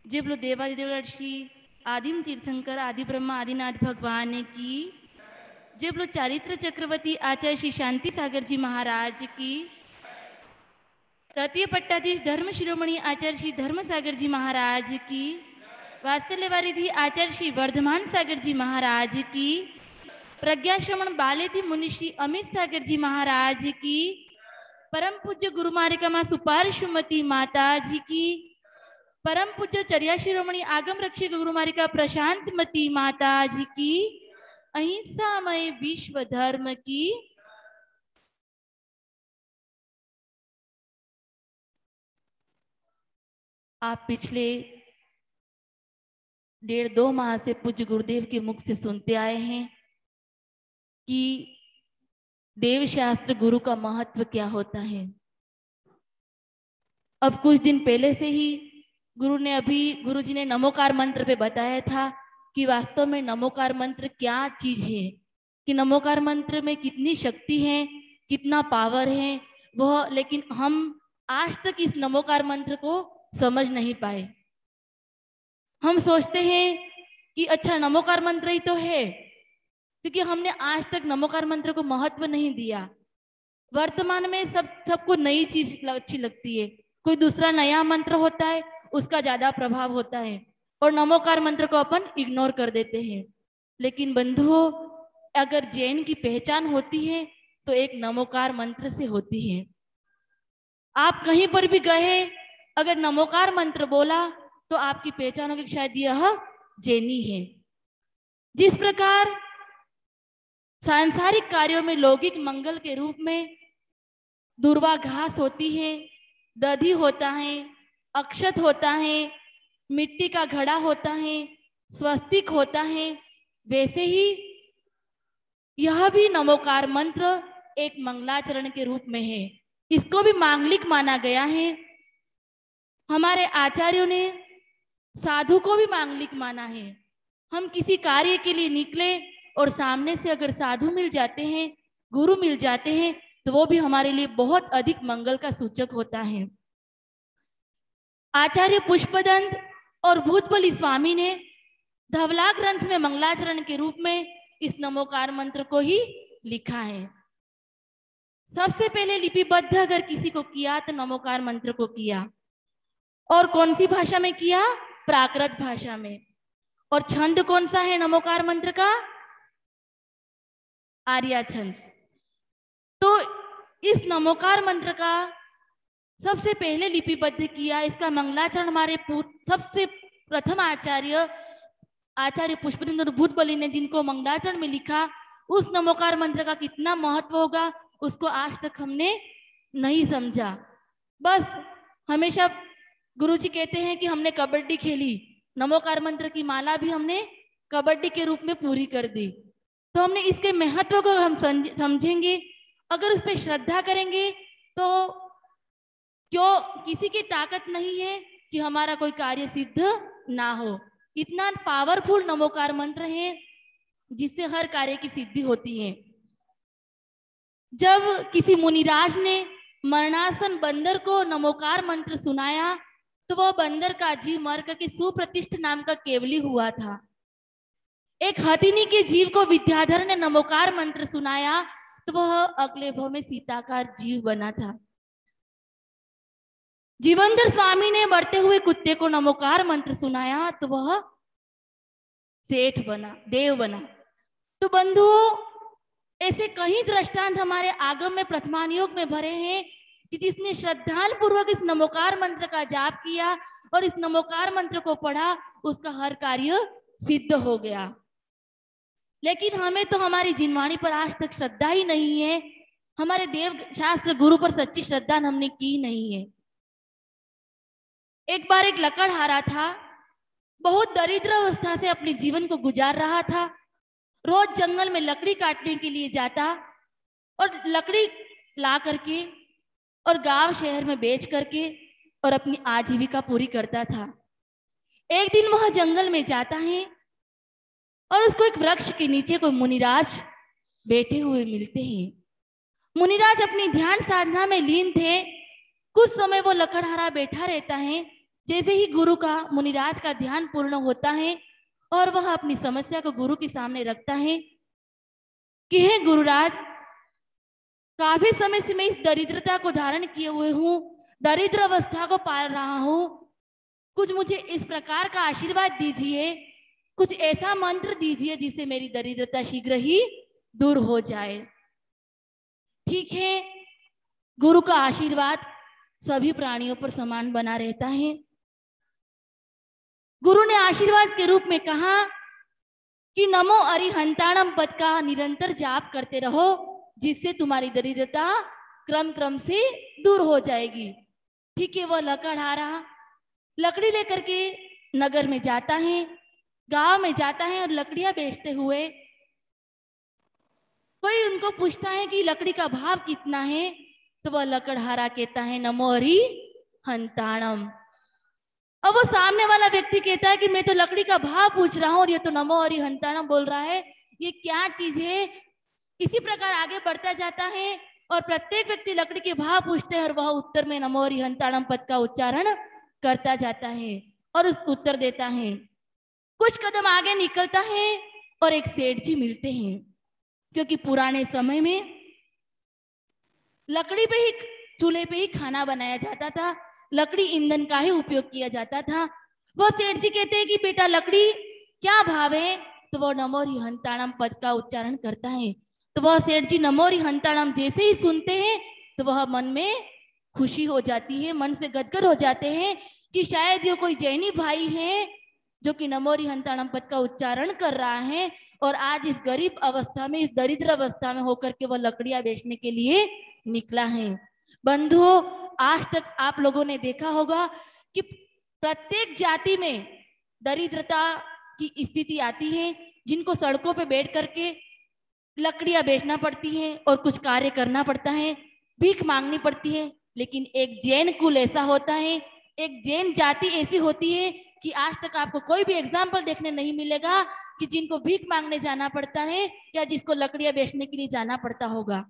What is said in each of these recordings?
जय बोलो देवादिदेव श्री आदिम तीर्थंकर आदि ब्रह्मा आदिनाथ भगवान की। जय बोलो चारित्र चक्रवर्ती आचार्य श्री शांति सागर जी महाराज की। तृतीय पट्टाधीश धर्म शिरोमणि आचार्य श्री धर्म सागर जी महाराज की। वात्सल्य वारिधि आचार्य श्री वर्धमान सागर जी महाराज की। प्रज्ञा श्रवण बालेति मुनि श्री अमित सागर जी महाराज की। परम पूज्य गुरु मारिका मां सुपार सुमति माता जी की। परम पूज्य चर्या शिरोमणि आगम रक्षक गुरु मारिका प्रशांत मती माता जी की। अहिंसामय विश्व धर्म की। आप पिछले 1.5-2 माह से पूज्य गुरुदेव के मुख से सुनते आए हैं कि देव शास्त्र गुरु का महत्व क्या होता है। अब कुछ दिन पहले से ही गुरु जी ने नमोकार मंत्र पे बताया था कि वास्तव में नमोकार मंत्र क्या चीज है, कि नमोकार मंत्र में कितनी शक्ति है, कितना पावर है वह, लेकिन हम आज तक इस नमोकार मंत्र को समझ नहीं पाए। हम सोचते हैं कि अच्छा नमोकार मंत्र ही तो है, क्योंकि हमने आज तक नमोकार मंत्र को महत्व नहीं दिया। वर्तमान में सबको नई चीज अच्छी लगती है, कोई दूसरा नया मंत्र होता है उसका ज्यादा प्रभाव होता है और नमोकार मंत्र को अपन इग्नोर कर देते हैं। लेकिन बंधुओं, अगर जैन की पहचान होती है तो एक नमोकार मंत्र से होती है। आप कहीं पर भी गए, अगर नमोकार मंत्र बोला तो आपकी पहचान होगी शायद यह जैनी है। जिस प्रकार सांसारिक कार्यों में लौकिक मंगल के रूप में दूर्वा घास होती है, दधी होता है, अक्षत होता है, मिट्टी का घड़ा होता है, स्वस्तिक होता है, वैसे ही यह भी नमोकार मंत्र एक मंगलाचरण के रूप में है। इसको भी मांगलिक माना गया है। हमारे आचार्यों ने साधु को भी मांगलिक माना है। हम किसी कार्य के लिए निकले और सामने से अगर साधु मिल जाते हैं, गुरु मिल जाते हैं, तो वो भी हमारे लिए बहुत अधिक मंगल का सूचक होता है। आचार्य पुष्पदंत और भूतबली स्वामी ने धवला ग्रंथ में मंगलाचरण के रूप में इस नमोकार मंत्र को ही लिखा है। सबसे पहले लिपिबद्ध अगर किसी को किया तो नमोकार मंत्र को किया, और कौन सी भाषा में किया? प्राकृत भाषा में। और छंद कौन सा है नमोकार मंत्र का? आर्या छंद। तो इस नमोकार मंत्र का सबसे पहले लिपिबद्ध किया, इसका मंगलाचरण हमारे सबसे प्रथम आचार्य पुष्पदंत और भूतबली ने जिनको मंगलाचरण में लिखा, उस नमोकार मंत्र का कितना महत्व होगा उसको आज तक हमने नहीं समझा। बस हमेशा गुरुजी कहते हैं कि हमने कबड्डी खेली, नमोकार मंत्र की माला भी हमने कबड्डी के रूप में पूरी कर दी। तो हमने इसके महत्व को हम समझेंगे, अगर उस पर श्रद्धा करेंगे तो क्यों किसी की ताकत नहीं है कि हमारा कोई कार्य सिद्ध ना हो। इतना पावरफुल नमोकार मंत्र है जिससे हर कार्य की सिद्धि होती है। जब किसी मुनिराज ने मरणासन बंदर को नमोकार मंत्र सुनाया तो वह बंदर का जीव मर करके सुप्रतिष्ठ नाम का केवली हुआ था। एक हथिनी के जीव को विद्याधर ने नमोकार मंत्र सुनाया तो वह अगले भव में सीताकार जीव बना था। जीवनधर स्वामी ने मरते हुए कुत्ते को नमोकार मंत्र सुनाया तो वह सेठ बना, देव बना। तो बंधुओं, ऐसे कई दृष्टांत हमारे आगम में प्रथमानुयोग में भरे हैं कि जिसने श्रद्धाल पूर्वक इस नमोकार मंत्र का जाप किया और इस नमोकार मंत्र को पढ़ा, उसका हर कार्य सिद्ध हो गया। लेकिन हमें तो हमारी जिनवाणी पर आज तक श्रद्धा ही नहीं है, हमारे देव शास्त्र गुरु पर सच्ची श्रद्धा हमने की नहीं है। एक बार एक लकड़हारा था, बहुत दरिद्र अवस्था से अपने जीवन को गुजार रहा था। रोज जंगल में लकड़ी काटने के लिए जाता और लकड़ी ला करके और गांव शहर में बेच करके और अपनी आजीविका पूरी करता था। एक दिन वह जंगल में जाता है और उसको एक वृक्ष के नीचे कोई मुनिराज बैठे हुए मिलते हैं। मुनिराज अपनी ध्यान साधना में लीन थे। कुछ समय वो लकड़हारा बैठा रहता है। जैसे ही गुरु का मुनिराज का ध्यान पूर्ण होता है और वह अपनी समस्या को गुरु के सामने रखता है कि हे गुरुराज, काफी समय से मैं इस दरिद्रता को धारण किए हुए हूँ, दरिद्र अवस्था को पाल रहा हूँ, कुछ मुझे इस प्रकार का आशीर्वाद दीजिए, कुछ ऐसा मंत्र दीजिए जिससे मेरी दरिद्रता शीघ्र ही दूर हो जाए। ठीक है, गुरु का आशीर्वाद सभी प्राणियों पर समान बना रहता है। गुरु ने आशीर्वाद के रूप में कहा कि नमो अरिहंताणम पद का निरंतर जाप करते रहो, जिससे तुम्हारी दरिद्रता क्रम क्रम से दूर हो जाएगी। ठीक है, वह लकड़हारा लकड़ी लेकर के नगर में जाता है, गांव में जाता है और लकड़ियां बेचते हुए कोई उनको पूछता है कि लकड़ी का भाव कितना है, तो वह लकड़हारा कहता है नमो अरिहंताणम। अब वो सामने वाला व्यक्ति कहता है कि मैं तो लकड़ी का भाव पूछ रहा हूं और ये तो नमो अरिहंताणम बोल रहा है, ये क्या चीज है। इसी प्रकार आगे बढ़ता जाता है और प्रत्येक व्यक्ति लकड़ी के भाव पूछते हैं और वह उत्तर में नमो अरिहंताणम पद का उच्चारण करता जाता है और उस उत्तर देता है। कुछ कदम आगे निकलता है और एक सेठ जी मिलते हैं, क्योंकि पुराने समय में लकड़ी पे ही, चूल्हे पे ही खाना बनाया जाता था, लकड़ी ईंधन का ही उपयोग किया जाता था। वो सेठ जी कहते हैं कि बेटा लकड़ी क्या भाव है, तो वो नमो अरिहंताणम पद का उच्चारण करता है। तो वह सेठ जी नमो अरिहंताणम जैसे ही सुनते हैं तो वह मन में खुशी हो जाती है, मन से गदगद हो जाते हैं कि शायद ये कोई जैनी भाई है जो कि नमो अरिहंताणम पद का उच्चारण कर रहा है और आज इस गरीब अवस्था में, इस दरिद्र अवस्था में होकर के वह लकड़ियां बेचने के लिए निकला है। बंधुओं, आज तक आप लोगों ने देखा होगा कि प्रत्येक जाति में दरिद्रता की स्थिति आती है, जिनको सड़कों पे बैठ करके लकड़ियां बेचना पड़ती हैं और कुछ कार्य करना पड़ता है, भीख मांगनी पड़ती है। लेकिन एक जैन कुल ऐसा होता है, एक जैन जाति ऐसी होती है कि आज तक आपको कोई भी एग्जाम्पल देखने नहीं मिलेगा कि जिनको भीख मांगने जाना पड़ता है या जिसको लकड़ियां बेचने के लिए जाना पड़ता होगा।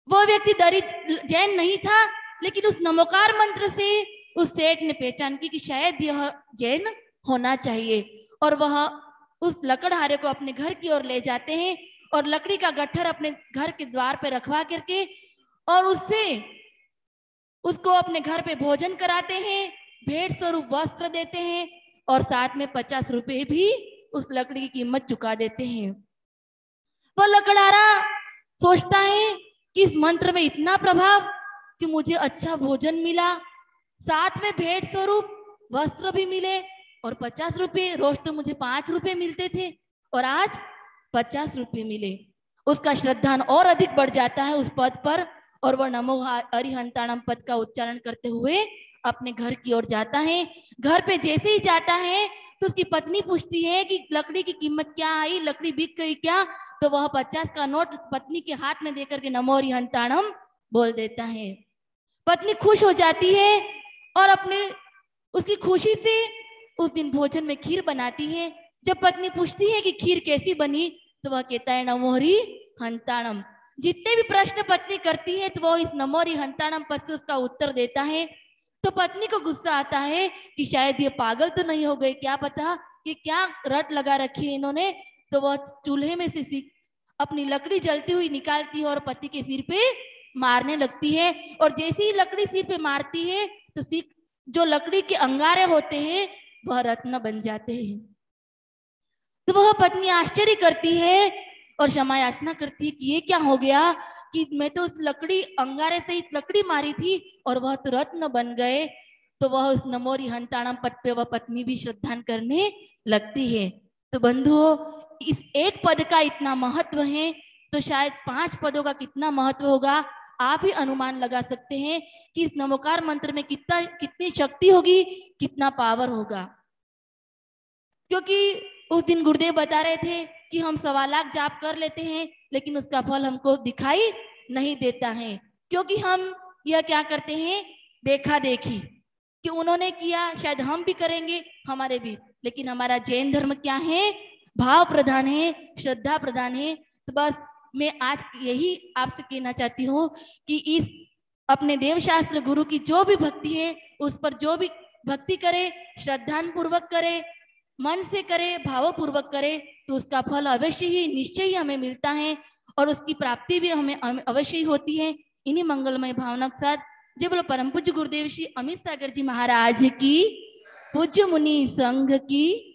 वो व्यक्ति दरिद्र जैन नहीं था, लेकिन उस नमोकार मंत्र से उस सेठ ने पहचान की कि शायद यह जैन होना चाहिए और वह उस लकड़हारे को अपने घर की ओर ले जाते हैं और लकड़ी का गट्ठर अपने घर के द्वार पे रखवा करके और उससे उसको अपने घर पे भोजन कराते हैं, भेंट स्वरूप वस्त्र देते हैं और साथ में 50 रुपए भी उस लकड़ी की कीमत चुका देते हैं। वह लकड़हारा सोचता है कि इस मंत्र में इतना प्रभाव कि मुझे अच्छा भोजन मिला, साथ में भेंट स्वरूप वस्त्र भी मिले और 50 रुपये, रोज तो मुझे 5 रुपये मिलते थे और आज 50 रुपये मिले। उसका श्रद्धान और अधिक बढ़ जाता है उस पद पर और वह नमो अरिहंताणम पद का उच्चारण करते हुए अपने घर की ओर जाता है। घर पे जैसे ही जाता है तो उसकी पत्नी पूछती है कि लकड़ी की कीमत क्या आई, लकड़ी बिक गई क्या? तो वह 50 का नोट पत्नी के हाथ में देकर के नमो अरिहंताणम बोल देता है। पत्नी खुश हो जाती है और अपने उसकी खुशी से उस दिन भोजन में खीर बनाती है। जब पत्नी पूछती है कि खीर कैसी बनी तो वह कहता है नमो अरिहंताणम। जितने भी प्रश्न पत्नी करती है तो वह इस नमो अरिहंताणम पद से उसका उत्तर देता है। तो पत्नी को गुस्सा आता है कि शायद ये पागल तो नहीं हो गए, क्या पता कि क्या रट लगा रखी है इन्होंने। तो वह चूल्हे में से अपनी लकड़ी जलती हुई निकालती है और पति के सिर पे मारने लगती है और जैसे ही लकड़ी सिर पे मारती है तो जो लकड़ी के अंगारे होते हैं वह रत्न बन जाते हैं। तो वह पत्नी आश्चर्य करती है और क्षमा याचना करती है कि ये क्या हो गया कि मैं तो उस लकड़ी अंगारे से ही लकड़ी मारी थी और वह तो रत्न बन गए। तो वह उस नमो अरिहंताणम पद पे वह पत्नी भी श्रद्धान करने लगती है। तो बंधुओं, इस एक पद का इतना महत्व है तो शायद 5 पदों का कितना महत्व होगा आप ही अनुमान लगा सकते हैं कि इस नमोकार मंत्र में कितनी शक्ति होगी, कितना पावर होगा। क्योंकि उस दिन गुरुदेव बता रहे थे कि हम 1.25 लाख जाप कर लेते हैं लेकिन उसका फल हमको दिखाई नहीं देता है, क्योंकि हम यह क्या करते हैं, देखा देखी कि उन्होंने किया शायद हम भी करेंगे, हमारे भी। लेकिन हमारा जैन धर्म क्या है, भाव प्रधान है, श्रद्धा प्रधान है। तो बस मैं आज यही आपसे कहना चाहती हूँ कि इस अपने देवशास्त्र गुरु की जो भी भक्ति है, उस पर जो भी भक्ति करे, श्रद्धापूर्वक करे, मन से करे, भावपूर्वक करे, तो उसका फल अवश्य ही निश्चय ही हमें मिलता है और उसकी प्राप्ति भी हमें अवश्य ही होती है। इन्हीं मंगलमय भावना के साथ जय बोलो परम पूज्य गुरुदेव श्री अमित सागर जी महाराज की, पूज्य मुनि संघ की।